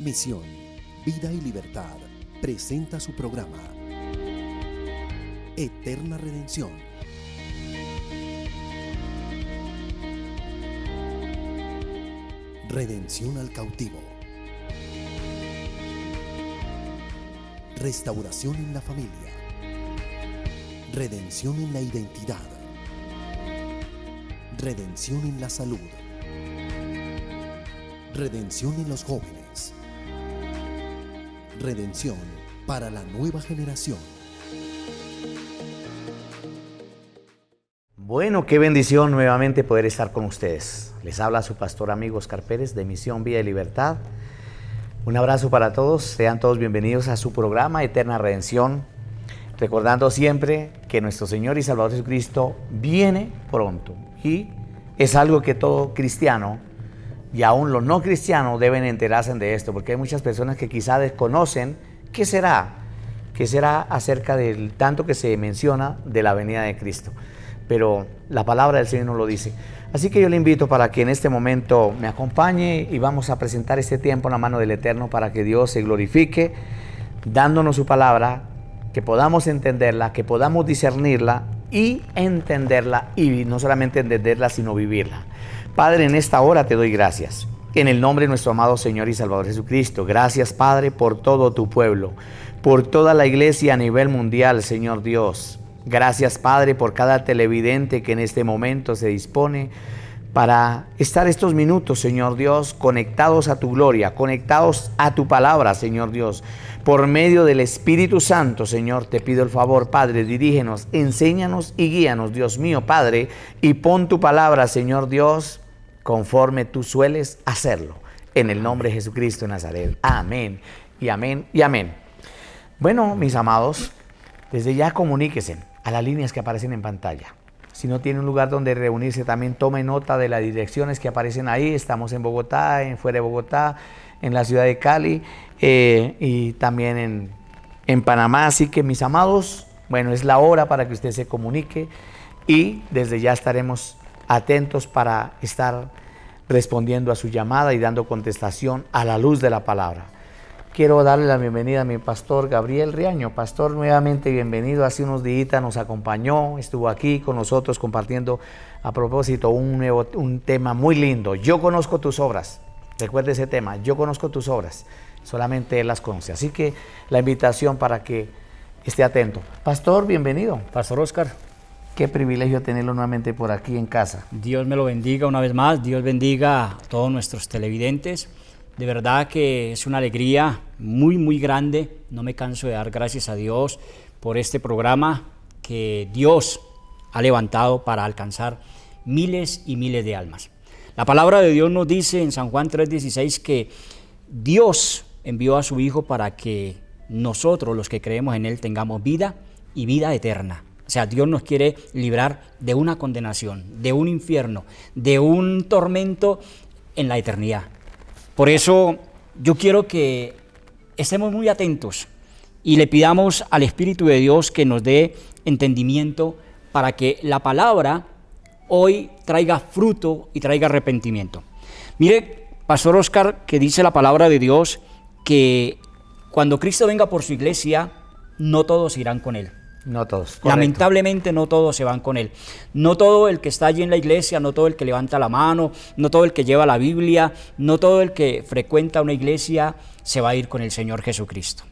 Misión, Vida y Libertad presenta su programa Eterna Redención. Redención al cautivo. Restauración en la familia. Redención en la identidad. Redención en la salud. Redención en los jóvenes. Redención para la nueva generación. Bueno, qué bendición nuevamente poder estar con ustedes. Les habla su pastor amigo Oscar Pérez de Misión, Vida y Libertad. Un abrazo para todos, sean todos bienvenidos a su programa Eterna Redención. Recordando siempre que nuestro Señor y Salvador Jesucristo viene pronto. Y es algo que todo cristiano y aún los no cristianos deben enterarse de esto, porque hay muchas personas que quizá desconocen qué será acerca del tanto que se menciona de la venida de Cristo. Pero la palabra del Señor nos lo dice. Así que yo le invito para que en este momento me acompañe y vamos a presentar este tiempo en la mano del Eterno para que Dios se glorifique, dándonos su palabra, que podamos entenderla, que podamos discernirla y entenderla, y no solamente entenderla, sino vivirla. Padre, en esta hora te doy gracias. En el nombre de nuestro amado Señor y Salvador Jesucristo. Gracias, Padre, por todo tu pueblo, por toda la iglesia a nivel mundial, Señor Dios. Gracias, Padre, por cada televidente que en este momento se dispone para estar estos minutos, Señor Dios, conectados a tu gloria, conectados a tu palabra, Señor Dios. Por medio del Espíritu Santo, Señor, te pido el favor, Padre, dirígenos, enséñanos y guíanos, Dios mío, Padre, y pon tu palabra, Señor Dios, conforme tú sueles hacerlo. En el nombre de Jesucristo de Nazaret. Amén, y amén, y amén. Bueno, mis amados, desde ya comuníquense a las líneas que aparecen en pantalla. Si no tiene un lugar donde reunirse, también tome nota de las direcciones que aparecen ahí. Estamos en Bogotá, fuera de Bogotá, en la ciudad de Cali y también en Panamá. Así que, mis amados, bueno, es la hora para que usted se comunique y desde ya estaremos atentos para estar respondiendo a su llamada y dando contestación a la luz de la palabra. Quiero darle la bienvenida a mi pastor Gabriel Riaño. Pastor, nuevamente bienvenido. Hace unos días nos acompañó, estuvo aquí con nosotros compartiendo a propósito un tema muy lindo. Yo conozco tus obras. Recuerde ese tema, yo conozco tus obras. Solamente Él las conoce. Así que la invitación para que esté atento. Pastor, bienvenido. Pastor Oscar. Qué privilegio tenerlo nuevamente por aquí en casa. Dios me lo bendiga una vez más. Dios bendiga a todos nuestros televidentes. De verdad que es una alegría muy, muy grande. No me canso de dar gracias a Dios por este programa que Dios ha levantado para alcanzar miles y miles de almas. La palabra de Dios nos dice en San Juan 3:16 que Dios envió a su Hijo para que nosotros, los que creemos en Él, tengamos vida y vida eterna. O sea, Dios nos quiere librar de una condenación, de un infierno, de un tormento en la eternidad. Por eso yo quiero que estemos muy atentos y le pidamos al Espíritu de Dios que nos dé entendimiento para que la palabra hoy traiga fruto y traiga arrepentimiento. Mire, Pastor Oscar, que dice la palabra de Dios que cuando Cristo venga por su iglesia, no todos irán con Él. No todos. Correcto. Lamentablemente no todos se van con Él. No todo el que está allí en la iglesia, no todo el que levanta la mano, no todo el que lleva la Biblia, no todo el que frecuenta una iglesia se va a ir con el Señor Jesucristo.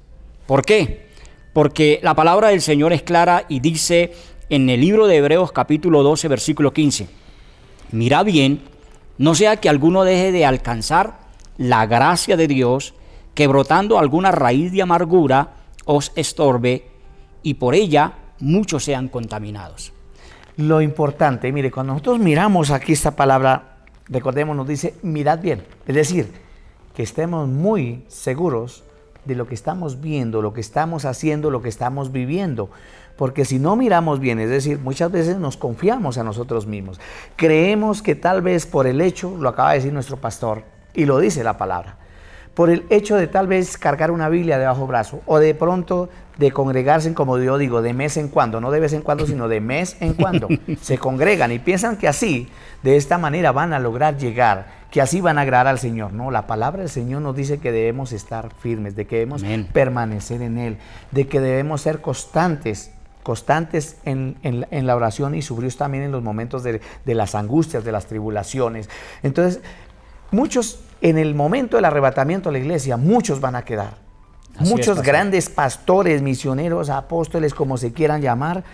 ¿Por qué? Porque la palabra del Señor es clara y dice en el libro de Hebreos capítulo 12 versículo 15: Mira bien, no sea que alguno deje de alcanzar la gracia de Dios, que brotando alguna raíz de amargura os estorbe y por ella muchos sean contaminados. Lo importante, mire, cuando nosotros miramos aquí esta palabra, recordemos, nos dice, mirad bien. Es decir, que estemos muy seguros de lo que estamos viendo, lo que estamos haciendo, lo que estamos viviendo. Porque si no miramos bien, es decir, muchas veces nos confiamos a nosotros mismos. Creemos que tal vez por el hecho, lo acaba de decir nuestro pastor, y lo dice la palabra, por el hecho de tal vez cargar una Biblia debajo del brazo, o de pronto de congregarse, como yo digo, de mes en cuando, no de vez en cuando, sino de mes en cuando, se congregan y piensan que así, de esta manera van a lograr llegar, que así van a agradar al Señor. No, la palabra del Señor nos dice que debemos estar firmes, de que debemos permanecer en Él, de que debemos ser constantes en la oración y sufrir también en los momentos de las angustias, de las tribulaciones. Entonces, muchos, en el momento del arrebatamiento de la iglesia, muchos van a quedar. Muchos grandes pastores, misioneros, apóstoles, como se quieran llamar,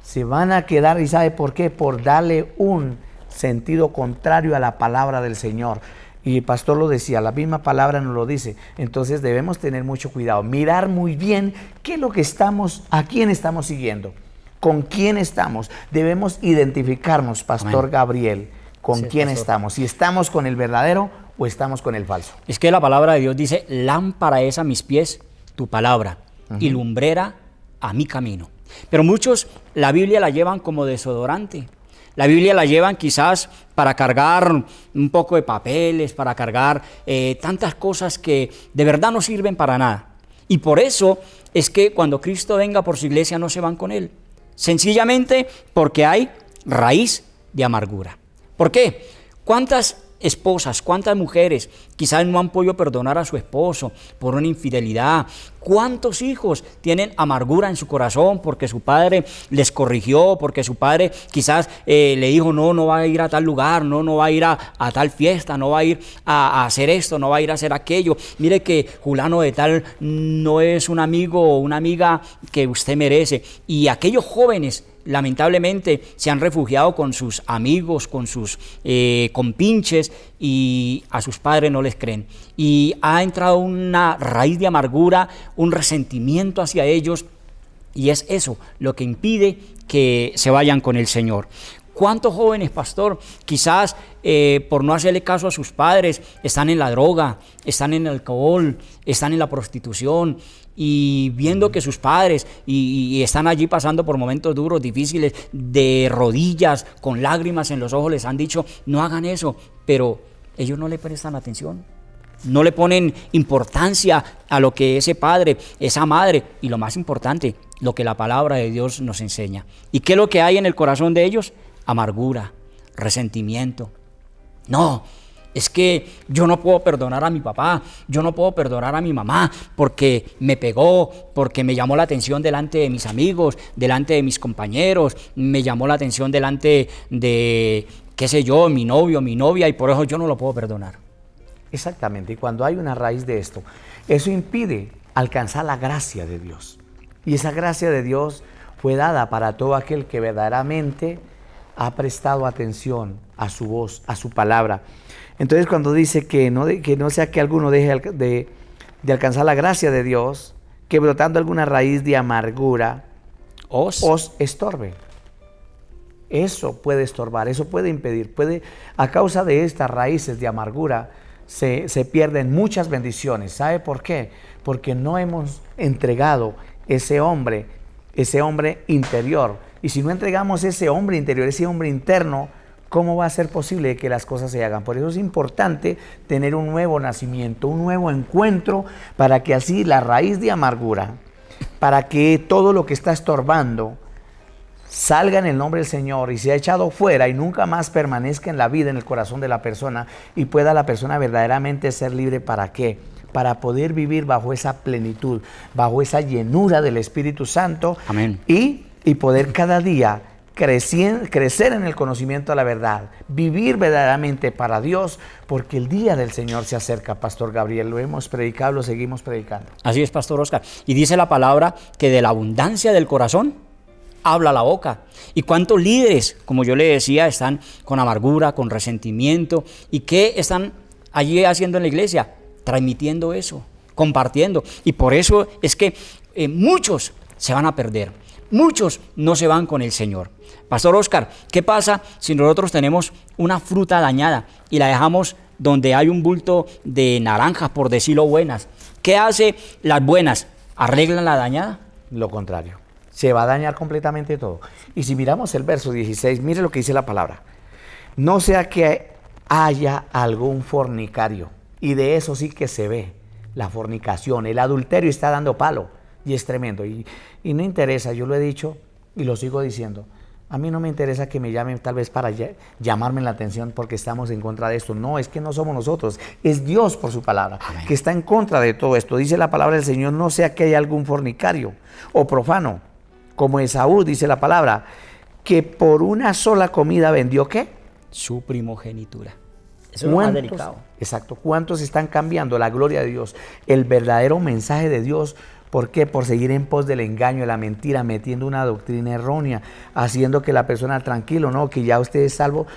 se van a quedar. ¿Y sabe por qué? Por darle un sentido contrario a la palabra del Señor. Y el pastor lo decía, la misma palabra nos lo dice. Entonces debemos tener mucho cuidado, mirar muy bien qué es lo que estamos, a quién estamos siguiendo, con quién estamos. Debemos identificarnos, Pastor Gabriel, con quién estamos. Si estamos con el verdadero o estamos con el falso. Es que la palabra de Dios dice, lámpara es a mis pies tu palabra y lumbrera a mi camino. Pero muchos la Biblia la llevan como desodorante. La Biblia la llevan quizás para cargar un poco de papeles, para cargar tantas cosas que de verdad no sirven para nada. Y por eso es que cuando Cristo venga por su iglesia no se van con Él. Sencillamente porque hay raíz de amargura. ¿Por qué? ¿Cuántas esposas, cuántas mujeres quizás no han podido perdonar a su esposo por una infidelidad? ¿Cuántos hijos tienen amargura en su corazón porque su padre les corrigió, porque su padre quizás le dijo no va a ir a tal lugar, no va a ir a tal fiesta, no va a ir a hacer esto, no va a ir a hacer aquello? Mire que fulano de tal no es un amigo o una amiga que usted merece. Y aquellos jóvenes lamentablemente se han refugiado con sus amigos, con sus compinches, y a sus padres no les creen. Y ha entrado una raíz de amargura, un resentimiento hacia ellos, y es eso lo que impide que se vayan con el Señor. ¿Cuántos jóvenes, pastor, quizás por no hacerle caso a sus padres, están en la droga, están en el alcohol, están en la prostitución, y viendo que sus padres y están allí pasando por momentos duros, difíciles, de rodillas, con lágrimas en los ojos, les han dicho, no hagan eso, pero ellos no le prestan atención, no le ponen importancia a lo que ese padre, esa madre, y lo más importante, lo que la palabra de Dios nos enseña. ¿Y qué es lo que hay en el corazón de ellos? Amargura, resentimiento. No, es que yo no puedo perdonar a mi papá, yo no puedo perdonar a mi mamá porque me pegó, porque me llamó la atención delante de mis amigos, delante de mis compañeros, me llamó la atención delante de, qué sé yo, mi novio, mi novia, y por eso yo no lo puedo perdonar. Exactamente, y cuando hay una raíz de esto, eso impide alcanzar la gracia de Dios. Y esa gracia de Dios fue dada para todo aquel que verdaderamente ha prestado atención a su voz, a su palabra. Entonces cuando dice que no sea que alguno deje de alcanzar la gracia de Dios, que brotando alguna raíz de amargura os estorbe. Eso puede estorbar, eso puede impedir, a causa de estas raíces de amargura se pierden muchas bendiciones. ¿Sabe por qué? Porque no hemos entregado ese hombre interior. Y si no entregamos ese hombre interior, ese hombre interno, ¿cómo va a ser posible que las cosas se hagan? Por eso es importante tener un nuevo nacimiento, un nuevo encuentro, para que así la raíz de amargura, para que todo lo que está estorbando salga en el nombre del Señor y sea echado fuera y nunca más permanezca en la vida, en el corazón de la persona, y pueda la persona verdaderamente ser libre. ¿Para qué? Para poder vivir bajo esa plenitud, bajo esa llenura del Espíritu Santo. Amén. Y poder cada día crecer en el conocimiento de la verdad, vivir verdaderamente para Dios, porque el día del Señor se acerca, Pastor Gabriel. Lo hemos predicado, lo seguimos predicando. Así es, Pastor Oscar. Y dice la palabra que de la abundancia del corazón habla la boca. ¿Y cuántos líderes, como yo le decía, están con amargura, con resentimiento? ¿Y qué están allí haciendo en la iglesia? Transmitiendo eso, compartiendo. Y por eso es que muchos se van a perder. Muchos no se van con el Señor. Pastor Oscar, ¿qué pasa si nosotros tenemos una fruta dañada y la dejamos donde hay un bulto de naranjas, por decirlo buenas? ¿Qué hace las buenas? ¿Arreglan la dañada? Lo contrario, se va a dañar completamente todo. Y si miramos el verso 16, mire lo que dice la palabra. No sea que haya algún fornicario, y de eso sí que se ve, la fornicación, el adulterio está dando palo y es tremendo. Y no interesa, yo lo he dicho y lo sigo diciendo. A mí no me interesa que me llamen tal vez para llamarme la atención porque estamos en contra de esto. No, es que no somos nosotros, es Dios por su palabra, amén, que está en contra de todo esto. Dice la palabra del Señor, no sea que haya algún fornicario o profano, como Esaú, dice la palabra, que por una sola comida vendió, ¿qué? Su primogenitura. Eso es lo más delicado. Exacto. ¿Cuántos están cambiando la gloria de Dios, el verdadero mensaje de Dios? ¿Por qué? Por seguir en pos del engaño, de la mentira, metiendo una doctrina errónea, haciendo que la persona tranquilo, ¿no? Que ya usted es salvo,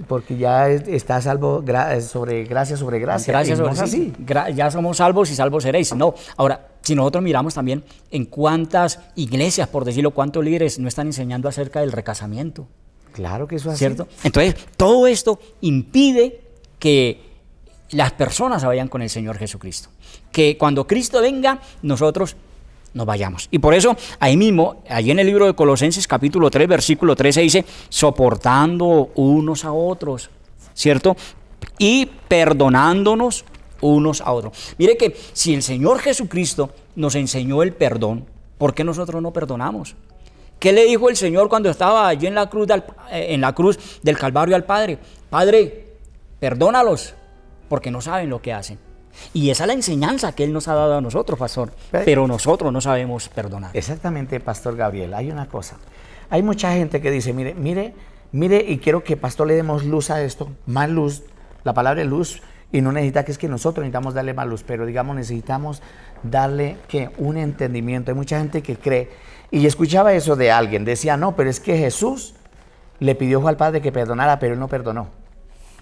porque ya está salvo sobre gracia sobre gracia. Gracias, no es así. Ya somos salvos y salvos seréis. No, ahora, si nosotros miramos también en cuántas iglesias, por decirlo, cuántos líderes no están enseñando acerca del recasamiento. Claro que eso es así. ¿Cierto? Entonces, todo esto impide que las personas se vayan con el Señor Jesucristo. Que cuando Cristo venga, nosotros nos vayamos. Y por eso, ahí mismo, allí en el libro de Colosenses, capítulo 3, versículo 13, dice, soportando unos a otros, ¿cierto? Y perdonándonos unos a otros. Mire que si el Señor Jesucristo nos enseñó el perdón, ¿por qué nosotros no perdonamos? ¿Qué le dijo el Señor cuando estaba allí en la cruz del Calvario al Padre? Padre, perdónalos, porque no saben lo que hacen. Y esa es la enseñanza que Él nos ha dado a nosotros, pastor, pero nosotros no sabemos perdonar. Exactamente, pastor Gabriel, hay una cosa. Hay mucha gente que dice, mire, y quiero que pastor le demos luz a esto, más luz, la palabra luz, y no necesita que es que nosotros necesitamos darle más luz, pero digamos necesitamos darle que un entendimiento. Hay mucha gente que cree, y escuchaba eso de alguien, decía, no, pero es que Jesús le pidió al Padre que perdonara, pero Él no perdonó.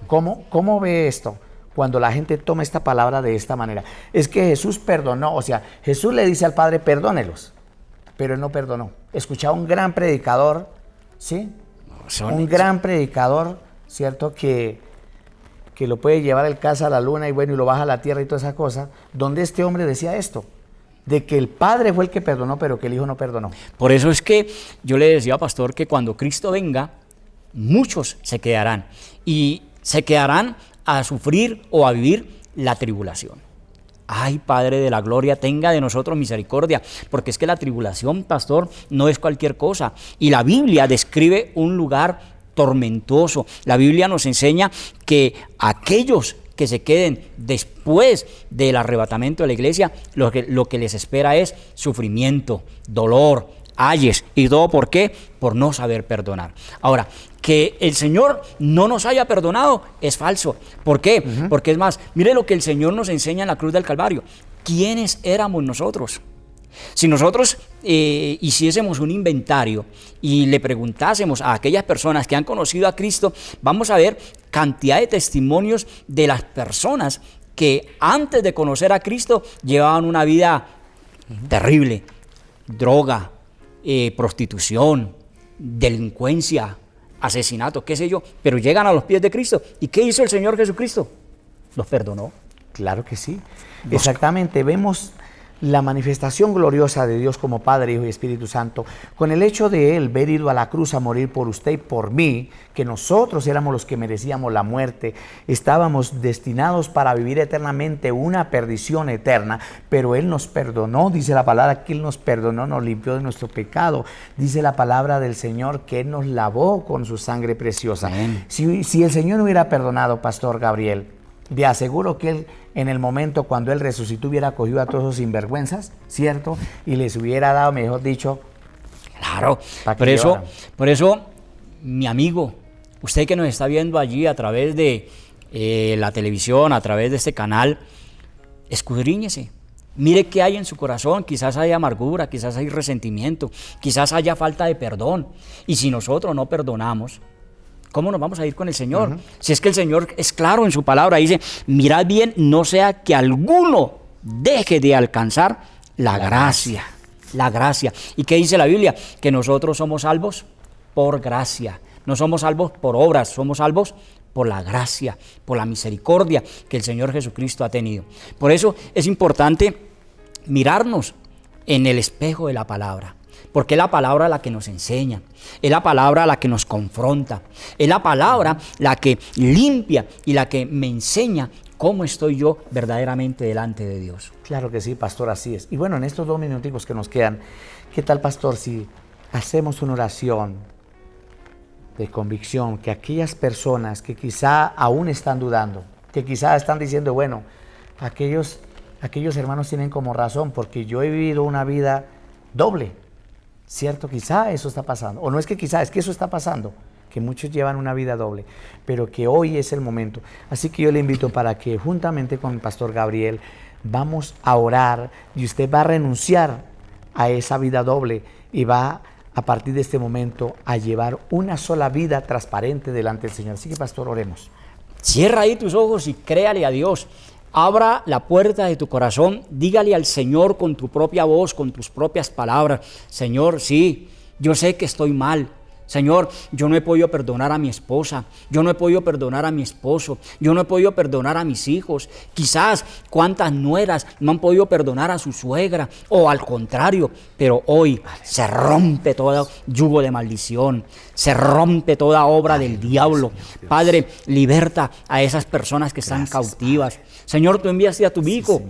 ¿Cómo ve esto? Cuando la gente toma esta palabra de esta manera, es que Jesús perdonó, o sea, Jesús le dice al Padre, perdónelos, pero Él no perdonó. Escuchaba un gran predicador, ¿sí? Un gran predicador, ¿cierto? Que lo puede llevar el casa a la luna y bueno, y lo baja a la tierra y toda esa cosa, donde este hombre decía esto, de que el Padre fue el que perdonó, pero que el Hijo no perdonó. Por eso es que yo le decía, pastor, que cuando Cristo venga, muchos se quedarán, y se quedarán a sufrir o a vivir la tribulación. Ay, Padre de la gloria, tenga de nosotros misericordia, porque es que la tribulación, pastor, no es cualquier cosa. Y la Biblia describe un lugar tormentoso. La Biblia nos enseña que aquellos que se queden después del arrebatamiento de la iglesia, lo que les espera es sufrimiento, dolor, ayes, y todo, ¿por qué? Por no saber perdonar. Ahora, que el Señor no nos haya perdonado es falso. ¿Por qué? Porque es más, mire lo que el Señor nos enseña en la cruz del Calvario. ¿Quiénes éramos nosotros? Si nosotros hiciésemos un inventario y le preguntásemos a aquellas personas que han conocido a Cristo, vamos a ver cantidad de testimonios de las personas que antes de conocer a Cristo llevaban una vida terrible, droga, prostitución, delincuencia, asesinato, qué sé yo, pero llegan a los pies de Cristo. ¿Y qué hizo el Señor Jesucristo? Los perdonó. Claro que sí. Exactamente, vemos la manifestación gloriosa de Dios como Padre, Hijo y Espíritu Santo, con el hecho de Él haber ido a la cruz a morir por usted y por mí, que nosotros éramos los que merecíamos la muerte, estábamos destinados para vivir eternamente una perdición eterna, pero Él nos perdonó, dice la palabra que Él nos perdonó, nos limpió de nuestro pecado, dice la palabra del Señor que Él nos lavó con su sangre preciosa. Si el Señor no hubiera perdonado, Pastor Gabriel, de aseguro que Él, en el momento cuando Él resucitó, hubiera cogido a todos esos sinvergüenzas, ¿cierto? Y les hubiera dado, mejor dicho, claro, por eso, mi amigo, usted que nos está viendo allí a través de la televisión, a través de este canal, escudriñese. Mire qué hay en su corazón, quizás hay amargura, quizás hay resentimiento, quizás haya falta de perdón. Y si nosotros no perdonamos, ¿cómo nos vamos a ir con el Señor? Si es que el Señor es claro en su palabra, dice, mirad bien, no sea que alguno deje de alcanzar la gracia. La gracia. ¿Y qué dice la Biblia? Que nosotros somos salvos por gracia. No somos salvos por obras, somos salvos por la gracia, por la misericordia que el Señor Jesucristo ha tenido. Por eso es importante mirarnos en el espejo de la palabra. Porque es la palabra la que nos enseña, es la palabra la que nos confronta, es la palabra la que limpia y la que me enseña cómo estoy yo verdaderamente delante de Dios. Claro que sí, pastor, así es. Y bueno, en estos 2 minuticos que nos quedan, ¿qué tal, pastor, si hacemos una oración de convicción, que aquellas personas que quizá aún están dudando, que quizá están diciendo, bueno, aquellos hermanos tienen como razón, porque yo he vivido una vida doble, ¿cierto? Quizá eso está pasando, o no es que quizá, es que eso está pasando, que muchos llevan una vida doble, pero que hoy es el momento. Así que yo le invito para que juntamente con el pastor Gabriel vamos a orar y usted va a renunciar a esa vida doble y va a partir de este momento a llevar una sola vida transparente delante del Señor. Así que, pastor, oremos. Cierra ahí tus ojos y créale a Dios. Abra la puerta de tu corazón, dígale al Señor con tu propia voz, con tus propias palabras: Señor, sí, yo sé que estoy mal. Señor, yo no he podido perdonar a mi esposa, yo no he podido perdonar a mi esposo, yo no he podido perdonar a mis hijos. Quizás cuántas nueras no han podido perdonar a su suegra, o al contrario, pero hoy se rompe todo yugo de maldición, se rompe toda obra del diablo. Padre, liberta a esas personas que están cautivas. Señor, tú enviaste a tu Hijo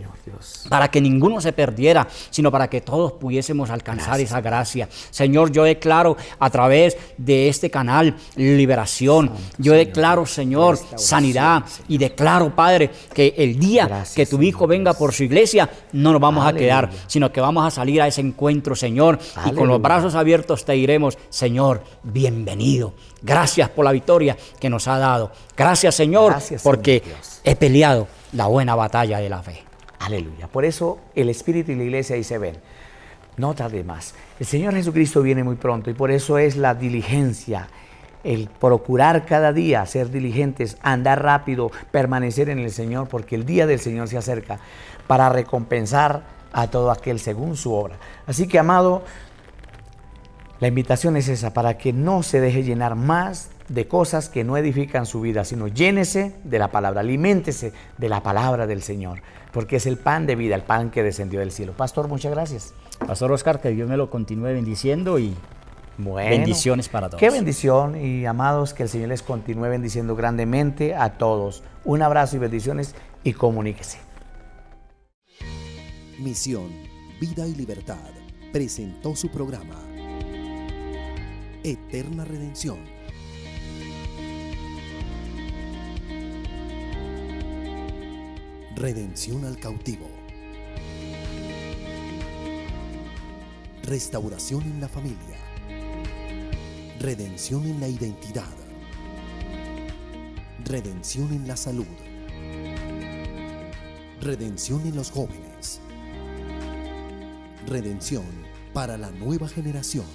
para que ninguno se perdiera, sino para que todos pudiésemos alcanzar esa gracia. Señor, yo declaro a través de este canal liberación. Yo declaro, Señor, sanidad, y declaro, Padre, que el día que tu Hijo venga por su iglesia, no nos vamos a quedar, sino que vamos a salir a ese encuentro, Señor, y con los brazos abiertos te diremos: Señor, bienvenido. Gracias por la victoria que nos ha dado. Gracias, Señor, porque he peleado la buena batalla de la fe. Aleluya. Por eso el Espíritu y la iglesia ahí se ven. No tarde más. El Señor Jesucristo viene muy pronto, y por eso es la diligencia, el procurar cada día ser diligentes, andar rápido, permanecer en el Señor, porque el día del Señor se acerca para recompensar a todo aquel según su obra. Así que, amado, la invitación es esa, para que no se deje llenar más de cosas que no edifican su vida, sino llénese de la palabra, aliméntese de la palabra del Señor, porque es el pan de vida, el pan que descendió del cielo. Pastor, muchas gracias. Pastor Oscar, que Dios me lo continúe bendiciendo, y bendiciones para todos. Qué bendición, y amados, que el Señor les continúe bendiciendo grandemente a todos. Un abrazo y bendiciones, y comuníquese. Misión, Vida y Libertad presentó su programa Eterna Redención. Redención al cautivo. Restauración en la familia. Redención en la identidad. Redención en la salud. Redención en los jóvenes. Redención para la nueva generación.